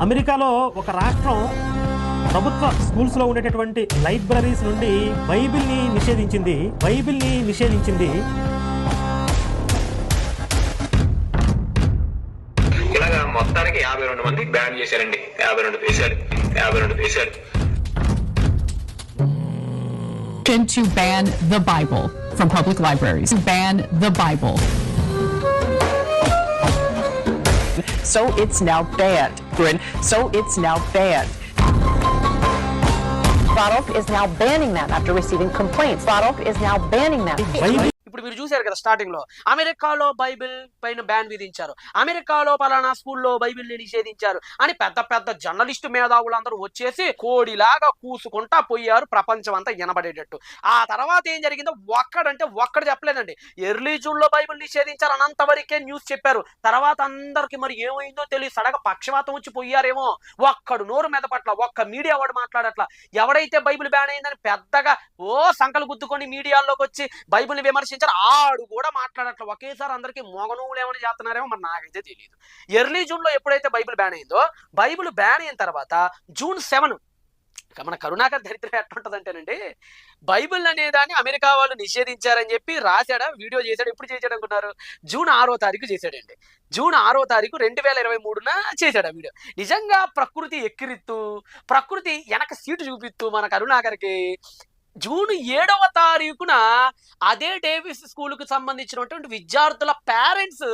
అమెరికాలో ఒక రాష్ట్రం ప్రభుత్వ స్కూల్స్లో ఉండేటటువంటి లైబ్రరీస్ నుండి బైబిల్ని నిషేధించింది. ఇలాగా మొత్తానికి 52 మంది బ్యాన్ చేశారండి. 52 దేశాలు. To ban the Bible from public libraries. Ban the Bible. So it's now banned. Baruch is now banning them after receiving complaints. Baruch is now banning them. ఇప్పుడు మీరు చూశారు కదా, స్టార్టింగ్ లో అమెరికాలో బైబిల్ పైన బ్యాన్ విధించారు, అమెరికాలో పలానా స్కూల్లో బైబిల్ ని నిషేధించారు అని పెద్ద పెద్ద జర్నలిస్టు మేధావులందరూ వచ్చేసి కోడిలాగా కూసుకుంటా పోయారు, ప్రపంచం అంతా వినబడేటట్టు. ఆ తర్వాత ఏం జరిగిందో ఒక్కడు చెప్పలేదండి. ఎర్లీ జూన్ లో బైబిల్ నిషేధించారు అనంతవరకే న్యూస్ చెప్పారు. తర్వాత అందరికి మరి ఏమైందో తెలియదు, సడగా పక్షవాతం వచ్చి పోయారేమో. ఒక్కడు నోరు మీద పట్ల, ఒక్క మీడియా వాడు మాట్లాడట్లా. ఎవడైతే బైబిల్ బ్యాన్ అయిందని పెద్దగా సంకలు గుద్దుకొని మీడియాల్లోకి వచ్చి బైబిల్ని విమర్శించారు, ఆడు కూడా మాట్లాడట్ల. ఒకేసారి అందరికి మొగనువులు ఏమని చేస్తున్నారేమో మరి నాకైతే తెలియదు. ఎర్లీ జూన్ లో ఎప్పుడైతే బైబిల్ బ్యాన్ అయిందో, బైబిల్ బ్యాన్ అయిన తర్వాత June 7 మన కరుణాకర్ దరిద్రం ఎట్లుంటదంటేనండి, బైబిల్ అనేదాన్ని అమెరికా వాళ్ళు నిషేధించారని చెప్పి రాశాడా, వీడియో చేశాడు. ఎప్పుడు చేశాడు అనుకున్నారు? June 6 చేశాడండి. June 6 2023 చేశాడు ఆ వీడియో. నిజంగా ప్రకృతి ఎక్కిరిత్తు, ప్రకృతి వెనక సీటు చూపిస్తూ మన కరుణాకర్కి June 7 అదే డేవిస్ స్కూల్కు సంబంధించినటువంటి విద్యార్థుల పేరెంట్స్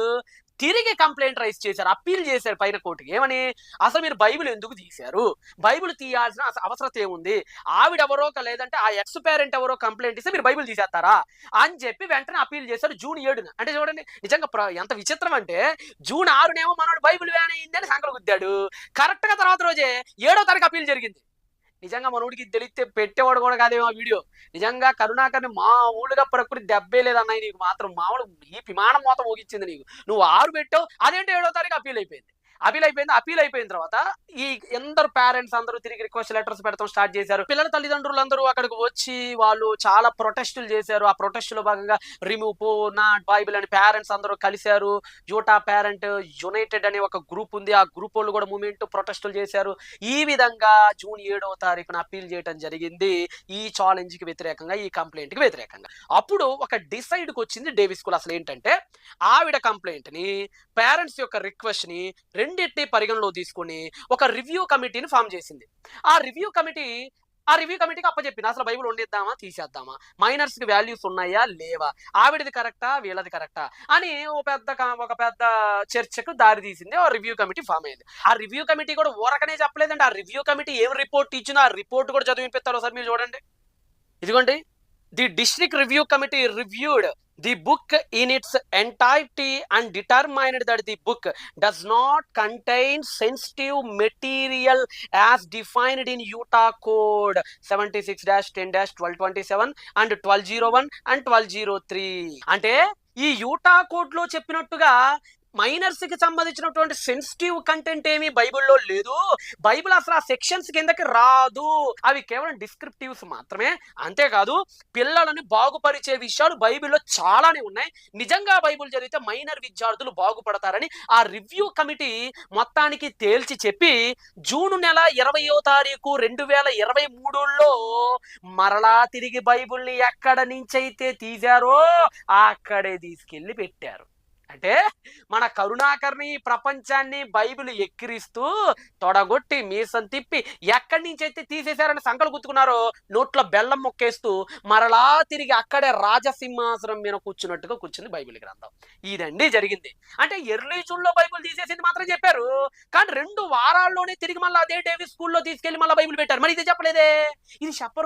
తిరిగి కంప్లైంట్ రైజ్ చేశారు, అప్పీల్ చేశారు పైన కోర్టుకి. ఏమని? అసలు మీరు బైబిల్ ఎందుకు తీశారు, బైబిల్ తీయాల్సిన అవసరం ఏముంది, ఆవిడెవరో లేదంటే ఆ ఎక్స్ పేరెంట్ ఎవరో కంప్లైంట్ ఇస్తే మీరు బైబిల్ తీసేస్తారా అని చెప్పి వెంటనే అప్పీల్ చేశారు June 7. అంటే చూడండి నిజంగా ఎంత విచిత్రం అంటే, June 6 మనోడు బైబిల్ బ్యాన్ అయిందని సంకలు గుద్దాడు, కరెక్ట్ గా తర్వాత రోజే 7వ అప్పీల్ జరిగింది. నిజంగా మనోడికి తెలిస్తే పెట్టేవాడు కూడా కాదేమో ఆ వీడియో. నిజంగా కరుణాకర్ని మామూలుగా ప్రకృతి దెబ్బే లేదన్నాయి నీకు మాత్రం. మామూలు ఈ విమానం మొత్తం మోగించింది నీకు. నువ్వు 6 పెట్టావు, అదేంటి 7వ అప్పీల్ అయిపోయింది. అప్పీల్ అయిపోయిన తర్వాత ఈ అందరు పేరెంట్స్ అందరూ తిరిగి రిక్వెస్ట్ లెటర్స్ పెడతాం స్టార్ట్ చేశారు. పిల్లల తల్లిదండ్రులందరూ అక్కడికి వచ్చి వాళ్ళు చాలా ప్రొటెస్టులు చేశారు. ఆ ప్రొటెస్ట్ లో భాగంగా రిమూవ్ నాట్ బైబిల్ అని పేరెంట్స్ అందరూ కలిశారు. యూటా పేరెంట్ యునైటెడ్ అనే ఒక గ్రూప్ ఉంది, ఆ గ్రూప్ వాళ్ళు కూడా మూమెంట్ ప్రొటెస్టులు చేశారు. ఈ విధంగా June 7 అప్పీల్ చేయడం జరిగింది ఈ ఛాలెంజ్ కి వ్యతిరేకంగా, ఈ కంప్లైంట్ కి వ్యతిరేకంగా. అప్పుడు ఒక డిసైడ్కి వచ్చింది డేవిస్ స్కూల్. అసలు ఏంటంటే ఆవిడ కంప్లైంట్ ని, పేరెంట్స్ యొక్క రిక్వెస్ట్ ని రెండింటిని పరిగణలో తీసుకుని ఒక రివ్యూ కమిటీని ఫామ్ చేసింది. ఆ రివ్యూ కమిటీకి అప్పచెప్పింది, అసలు బైబిల్ వండిద్దామా తీసేద్దామా, మైనర్స్ కి వాల్యూస్ ఉన్నాయా లేవా, ఆవిడది కరెక్టా వీళ్ళది కరెక్టా అని ఒక పెద్ద చర్చకు దారి తీసింది. ఆ రివ్యూ కమిటీ ఫామ్ అయింది. ఆ రివ్యూ కమిటీ కూడా ఊరకనే చెప్పలేదండి. ఆ రివ్యూ కమిటీ ఏం రిపోర్ట్ ఇచ్చిందో ఆ రిపోర్ట్ కూడా చదివిపిస్తారో సార్ మీరు చూడండి. ఇదిగోండి, the district review committee reviewed the book in its entirety and determined that the book does not contain sensitive material as defined in Utah Code 76-10-1227 and 1201 and 1203. అంటే ఈ Utah code లో చెప్పినట్టుగా miners కి సంబంధించినటువంటి sensitive content ఏమీ బైబిల్లో లేదు. Bible అసలు ఆ సెక్షన్స్ కిందకి రాదు, అవి కేవలం డిస్క్రిప్టివ్స్ మాత్రమే. అంతేకాదు పిల్లలని బాగుపరిచే విషయాలు బైబిల్లో చాలానే ఉన్నాయి. నిజంగా బైబిల్ చదివితే మైనర్ విద్యార్థులు బాగుపడతారని ఆ రివ్యూ కమిటీ మొత్తానికి తేల్చి చెప్పి June 20 2023 మరలా తిరిగి బైబిల్ని ఎక్కడ నుంచైతే తీశారో అక్కడే తీసుకెళ్లి పెట్టారు. అంటే మన కరుణాకర్ని ప్రపంచాన్ని బైబిల్ ఎక్కిరిస్తూ తొడగొట్టి మీసం తిప్పి ఎక్కడి నుంచి అయితే తీసేశారని సంకలు గుర్తుకున్నారో నోట్లో బెల్లం మొక్కేస్తూ మరలా తిరిగి అక్కడే రాజసింహాసనం మీద కూర్చున్నట్టుగా కూర్చుంది బైబిల్ గ్రంథం. ఇదండి జరిగింది. అంటే ఎర్లీ జూన్ లో బైబిల్ తీసేసింది మాత్రం చెప్పారు, కానీ 2 వారాల్లోనే తిరిగి మళ్ళీ అదే డేవిస్ స్కూల్లో తీసుకెళ్లి మళ్ళీ బైబిల్ పెట్టారు. మరి ఇది చెప్పలేదే, ఇది చెప్పరు.